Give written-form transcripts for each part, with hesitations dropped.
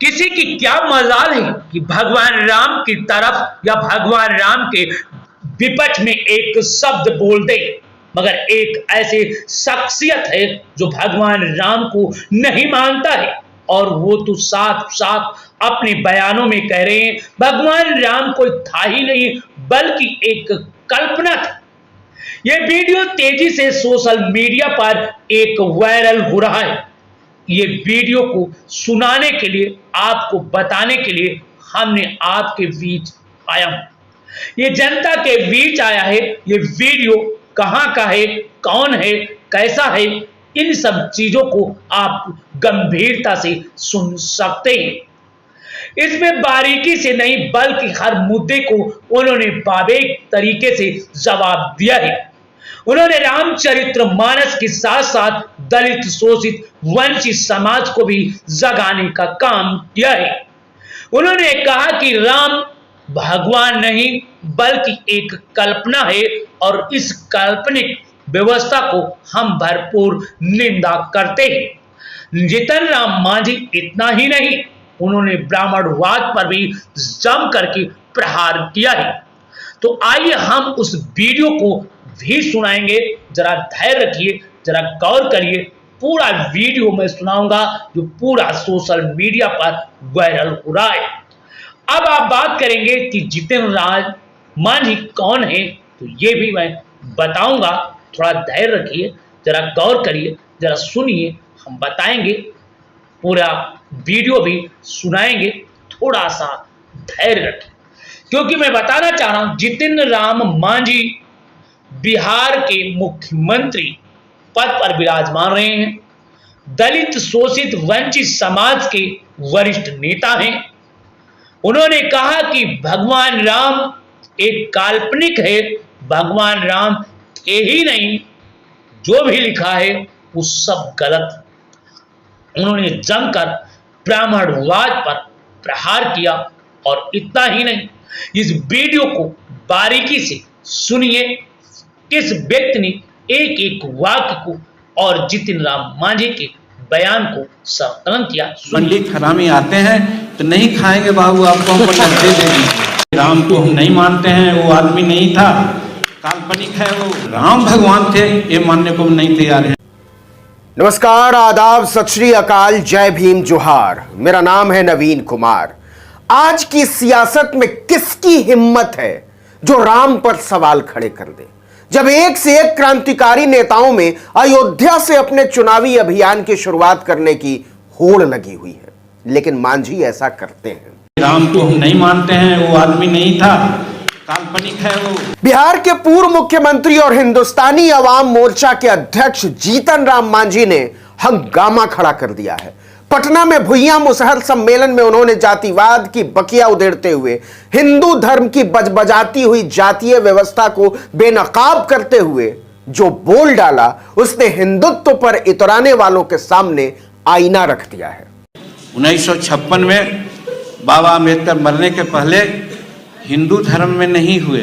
किसी की क्या मजाल है कि भगवान राम की तरफ या भगवान राम के विपक्ष में एक शब्द बोल दे, मगर एक ऐसी शख्सियत है जो भगवान राम को नहीं मानता है और वो तो साफ साफ अपने बयानों में कह रहे हैं भगवान राम कोई था ही नहीं बल्कि एक कल्पना था। यह वीडियो तेजी से सोशल मीडिया पर एक वायरल हो रहा है। ये वीडियो को सुनाने के लिए, आपको बताने के लिए हमने आपके बीच आया हूं। ये जनता के बीच आया है। ये वीडियो कहां का है, कौन है, कैसा है, इन सब चीजों को आप गंभीरता से सुन सकते हैं। इसमें बारीकी से नहीं बल्कि हर मुद्दे को उन्होंने बारीक तरीके से जवाब दिया है। उन्होंने रामचरितमानस के साथ साथ दलित, शोषित, वंचित समाज को भी जगाने का काम किया है। उन्होंने कहा कि राम भगवान नहीं बल्कि एक कल्पना है और इस काल्पनिक व्यवस्था को हम भरपूर निंदा करते हैं। जीतन राम मांझी इतना ही नहीं, उन्होंने ब्राह्मणवाद पर भी जम करके प्रहार किया है। तो आइए हम उस वीडियो को भी सुनाएंगे। जरा धैर्य रखिए, जरा गौर करिए। पूरा वीडियो मैं सुनाऊंगा जो पूरा सोशल मीडिया पर वायरल हो रहा है। अब आप बात करेंगे कि जीतन राम मांझी कौन है, तो ये भी मैं बताऊंगा। थोड़ा धैर्य रखिए, जरा गौर करिए, जरा सुनिए, हम बताएंगे। पूरा वीडियो भी सुनाएंगे। थोड़ा सा धैर्य रखिए क्योंकि मैं बताना चाह रहा हूं जीतन राम मांझी बिहार के मुख्यमंत्री पद पर विराजमान रहे हैं। दलित, शोषित, वंचित समाज के वरिष्ठ नेता हैं। उन्होंने कहा कि भगवान राम एक काल्पनिक है, भगवान राम थे ही नहीं, जो भी लिखा है वो सब गलत। उन्होंने जमकर ब्राह्मणवाद पर प्रहार किया और इतना ही नहीं, इस वीडियो को बारीकी से सुनिए। किस व्यक्ति ने एक एक वाक्य को और जीतन राम मांझी के बयान को संकलन किया। पंडित हरामी आते हैं तो नहीं खाएंगे बाबू, आपको हमको दे देंगे। राम को हम नहीं मानते हैं, वो आदमी नहीं था, काल्पनिक है वो। राम भगवान थे ये मानने को नहीं तैयार है। नमस्कार, आदाब, सत श्री अकाल, जय भीम, जोहार। मेरा नाम है नवीन कुमार। आज की सियासत में किसकी हिम्मत है जो राम पर सवाल खड़े कर दे, जब एक से एक क्रांतिकारी नेताओं में अयोध्या से अपने चुनावी अभियान की शुरुआत करने की होड़ लगी हुई है, लेकिन मांझी ऐसा करते हैं। राम को हम नहीं मानते हैं, वो आदमी नहीं था, काल्पनिक है वो। बिहार के पूर्व मुख्यमंत्री और हिंदुस्तानी अवाम मोर्चा के अध्यक्ष जीतन राम मांझी ने हंगामा खड़ा कर दिया है। पटना में भुइयां मुसहर सम्मेलन में उन्होंने जातिवाद की बकिया उधेड़ते हुए हिंदू धर्म की बजबजाती हुई जातीय व्यवस्था को बेनकाब करते हुए जो बोल डाला, उसने हिंदुत्व पर इतराने वालों के सामने आईना रख दिया है। 1956 में बाबा अम्बेडकर मरने के पहले हिंदू धर्म में नहीं हुए,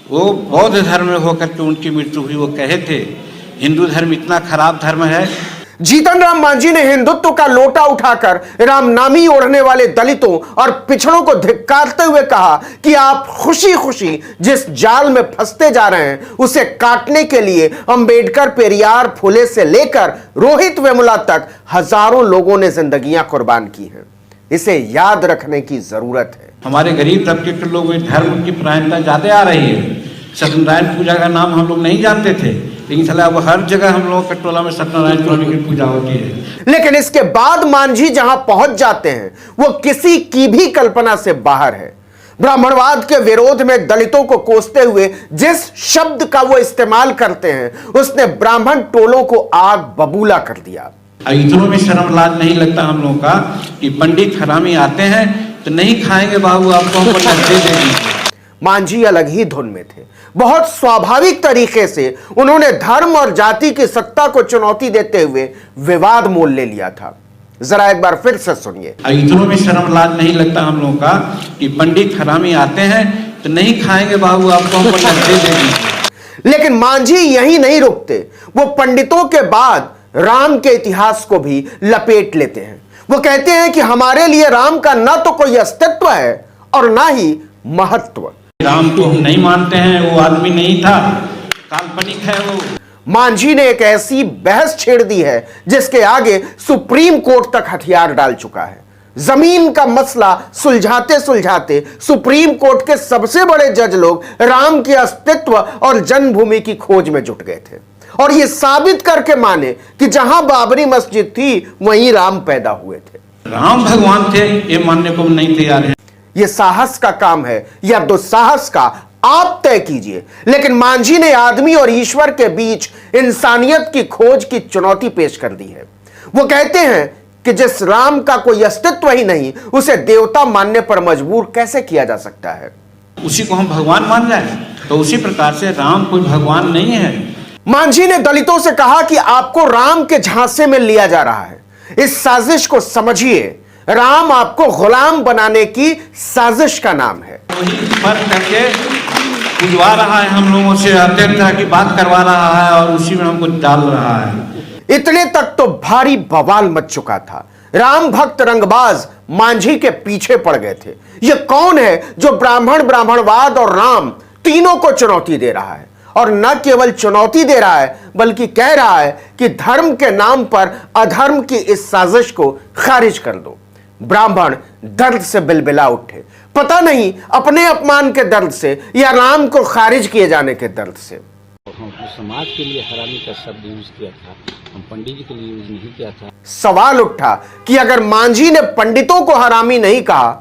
वो बौद्ध धर्म में होकर के उनकी मृत्यु हुई। वो कहे थे हिंदू धर्म इतना खराब धर्म है। जीतन राम मांझी ने हिंदुत्व का लोटा उठाकर रामनामी ओढ़ने वाले दलितों और पिछड़ों को धिक्कारते हुए कहा कि आप खुशी खुशी जिस जाल में फंसते जा रहे हैं उसे काटने के लिए अंबेडकर, पेरियार, फुले से लेकर रोहित वेमुला तक हजारों लोगों ने जिंदगियां कुर्बान की हैं। इसे याद रखने की जरूरत है। हमारे गरीब तबके के लोग में धर्म की प्रायणता ज्यादा आ रही है। सत्यनारायण पूजा का नाम हम लोग नहीं जानते थे, लेकिन चला अब हर जगह हम लोगों के टोला में सत्यनारायण स्वामी की पूजा होती है। लेकिन इसके बाद मांझी जहां पहुंच जाते हैं वो किसी की भी कल्पना से बाहर है। ब्राह्मणवाद के विरोध में दलितों को कोसते हुए जिस शब्द का वो इस्तेमाल करते हैं, उसने ब्राह्मण टोलों को आग बबूला कर दिया। इतनों में शर्म लाज नहीं लगता हम लोगों का कि पंडित हरामी आते हैं तो नहीं खाएंगे बाबू, आपको हमको दे देंगे। मांझी अलग ही धुन में थे। बहुत स्वाभाविक तरीके से उन्होंने धर्म और जाति की सत्ता को चुनौती देते हुए विवाद मोल ले लिया था। जरा एक बार फिर से सुनिए। इतनों में शर्म लाज नहीं लगता हम लोगों का कि पंडित हरामी आते हैं तो नहीं खाएंगे बाबू, आपको हमको दे देंगे। लेकिन मांझी यही नहीं रुकते। वो पंडितों के बाद राम के इतिहास को भी लपेट लेते हैं। वो कहते हैं कि हमारे लिए राम का ना तो कोई अस्तित्व है और ना ही महत्व। राम को हम नहीं मानते हैं, वो आदमी नहीं था, काल्पनिक है वो। मांझी ने एक ऐसी बहस छेड़ दी है जिसके आगे सुप्रीम कोर्ट तक हथियार डाल चुका है। जमीन का मसला सुलझाते सुलझाते सुप्रीम कोर्ट के सबसे बड़े जज लोग राम के अस्तित्व और जन्मभूमि की खोज में जुट गए थे और यह साबित करके माने कि जहां बाबरी मस्जिद थी वहीं राम पैदा हुए थे। राम भगवान थे ये मानने को नहीं तैयार है। यह साहस का काम है या दुस्साहस का, आप तय कीजिए। लेकिन मांझी ने आदमी और ईश्वर के बीच इंसानियत की खोज की चुनौती पेश कर दी है। वो कहते हैं कि जिस राम का कोई अस्तित्व ही नहीं, उसे देवता मानने पर मजबूर कैसे किया जा सकता है? उसी को हम भगवान मान जाए तो उसी प्रकार से राम कोई भगवान नहीं है। मांझी ने दलितों से कहा कि आपको राम के झांसे में लिया जा रहा है। इस साजिश को समझिए, राम आपको गुलाम बनाने की साजिश का नाम है। वही फर्क करके बुझवा रहा है, हम लोगों से हर तरह की बात करवा रहा है और उसी में हमको डाल रहा है। इतने तक तो भारी बवाल मच चुका था। राम भक्त रंगबाज मांझी के पीछे पड़ गए थे। यह कौन है जो ब्राह्मणवाद और राम तीनों को चुनौती दे रहा है? और न केवल चुनौती दे रहा है बल्कि कह रहा है कि धर्म के नाम पर अधर्म की इस साजिश को खारिज कर दो। ब्राह्मण दर्द से बिलबिला उठे, पता नहीं अपने अपमान के दर्द से या राम को खारिज किए जाने के दर्द से। हम अपने समाज के लिए हरामी का शब्द यूज किया था, हम पंडित जी के लिए यूज नहीं किया था। सवाल उठा कि अगर मांझी ने पंडितों को हरामी नहीं कहा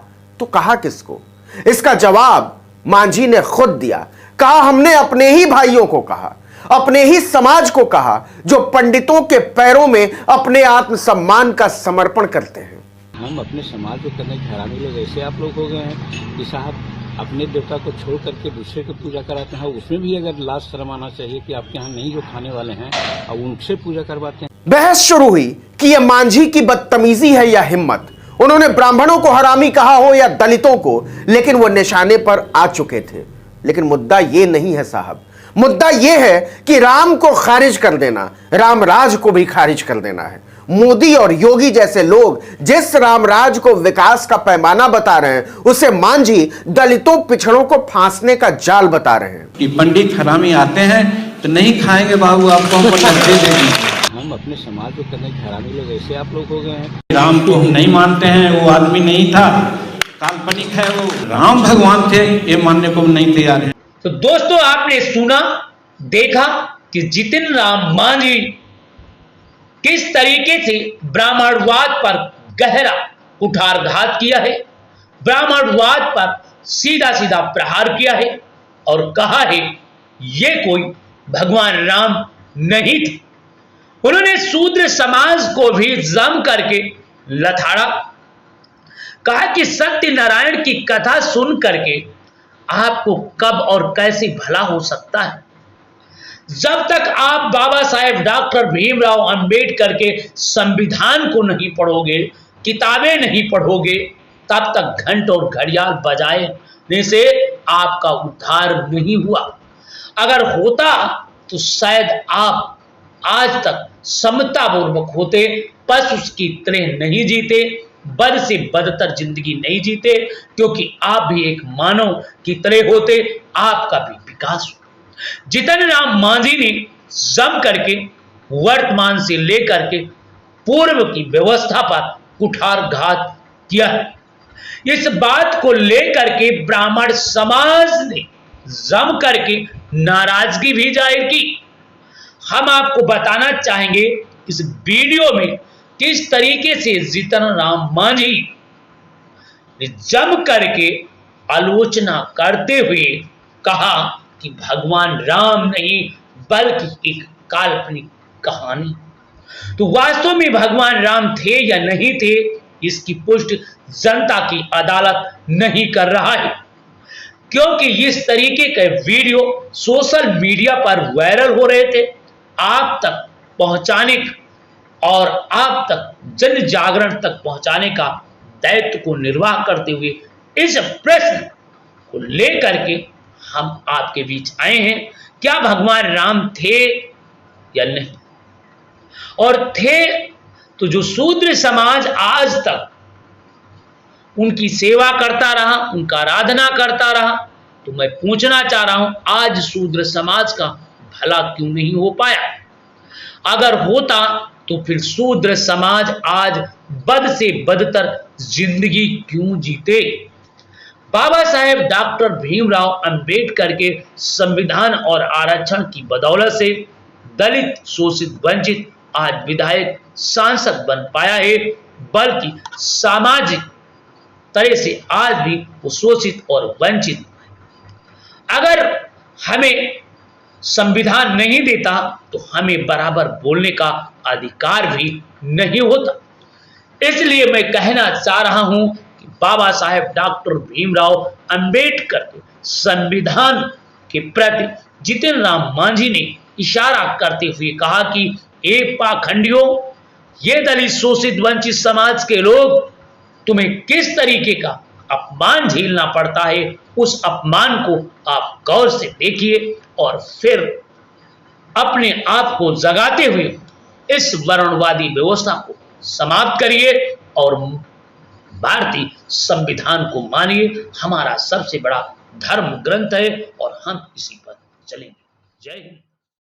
तो कहा किसको? इसका जवाब मांझी ने खुद दिया। कहा हमने अपने ही भाइयों को कहा, अपने ही समाज को कहा जो पंडितों के पैरों में अपने आत्मसम्मान का समर्पण करते हैं। हम अपने समाज को करने के हरामी लोग ऐसे आप लोग हो गए हैं कि साहब अपने देवता को छोड़ करके दूसरे को पूजा कराते हैं। उसमें भी अगर लाज शर्म आना चाहिए कि आपके यहाँ नहीं जो खाने वाले हैं और उनसे पूजा करवाते हैं। बहस शुरू हुई कि यह मांझी की बदतमीजी है या हिम्मत। उन्होंने ब्राह्मणों को हरामी कहा हो या दलितों को, लेकिन वो निशाने पर आ चुके थे। लेकिन मुद्दा ये नहीं है साहब, मुद्दा ये है कि राम को खारिज कर देना, राम राज को भी खारिज कर देना है। मोदी और योगी जैसे लोग जिस रामराज को विकास का पैमाना बता रहे हैं, उसे मांझी दलितों पिछड़ों को फांसने का जाल बता रहे हैं। कि पंडित हरामी आते हैं तो नहीं खाएंगे बाबू, आपको हमको दे देंगे। हम अपने समाज को करने के हरामी लोग ऐसे आप लोग हो गए हैं। राम को हम नहीं मानते हैं, वो आदमी नहीं था, काल्पनिक है वो। राम भगवान थे ये मानने को नहीं तैयार है। तो दोस्तों आपने सुना, देखा कि जितिन राम मांझी किस तरीके से ब्राह्मणवाद पर गहरा कुठारघात किया है, ब्राह्मणवाद पर सीधा सीधा प्रहार किया है और कहा है ये कोई भगवान राम नहीं थे। उन्होंने शूद्र समाज को भी जम करके लथाड़ा। कहा कि सत्यनारायण की कथा सुन करके आपको कब और कैसे भला हो सकता है। जब तक आप बाबा साहेब डॉक्टर भीमराव अंबेडकर के संविधान को नहीं पढ़ोगे, किताबें नहीं पढ़ोगे, तब तक घंट और घड़ियाल बजाने से आपका उद्धार नहीं हुआ। अगर होता तो शायद आप आज तक समतापूर्वक होते, पशु की तरह नहीं जीते, बद से बदतर जिंदगी नहीं जीते, क्योंकि आप भी एक मानव की तरह होते, आपका भी विकास हो। जितिन राम मांझी ने जम करके वर्तमान से लेकर के पूर्व की व्यवस्था पर कुठारघात किया है। इस बात को लेकर के ब्राह्मण समाज ने जम करके नाराजगी भी जाहिर की। हम आपको बताना चाहेंगे इस वीडियो में किस तरीके से जितिन राम मांझी ने जम करके आलोचना करते हुए कहा कि भगवान राम नहीं बल्कि एक काल्पनिक कहानी। तो वास्तव में भगवान राम थे या नहीं थे, इसकी पुष्टि जनता की अदालत नहीं कर रहा है, क्योंकि इस तरीके के वीडियो सोशल मीडिया पर वायरल हो रहे थे। आप तक पहुंचाने और आप तक जन जागरण तक पहुंचाने का दायित्व को निर्वाह करते हुए इस प्रश्न को लेकर के हम आपके बीच आए हैं। क्या भगवान राम थे या नहीं? और थे तो जो शूद्र समाज आज तक उनकी सेवा करता रहा, उनका आराधना करता रहा, तो मैं पूछना चाह रहा हूं आज शूद्र समाज का भला क्यों नहीं हो पाया? अगर होता तो फिर शूद्र समाज आज बद से बदतर जिंदगी क्यों जीते? बाबा साहेब डॉक्टर भीमराव अंबेडकर के संविधान और आरक्षण की बदौलत से दलित, शोषित, वंचित आज विधायक, सांसद बन पाया है, बल्कि सामाजिक तरह से आज भी वो शोषित और वंचित। अगर हमें संविधान नहीं देता तो हमें बराबर बोलने का अधिकार भी नहीं होता। इसलिए मैं कहना चाह रहा हूं कि बाबा साहेब डॉक्टर भीमराव अंबेडकर के संविधान के प्रति जितन राम मांझी ने इशारा करते हुए कहा कि ए पाखंडियों, ये दलित, शोषित, वंचित समाज के लोग, तुम्हें किस तरीके का अपमान झेलना पड़ता है, उस अपमान को आप गौर से देखिए और फिर अपने आप को जगाते हुए इस वर्णवादी व्यवस्था को समाप्त करिए और भारतीय संविधान को मानिए। हमारा सबसे बड़ा धर्म ग्रंथ है और हम इसी पर चलेंगे। जय हिंद।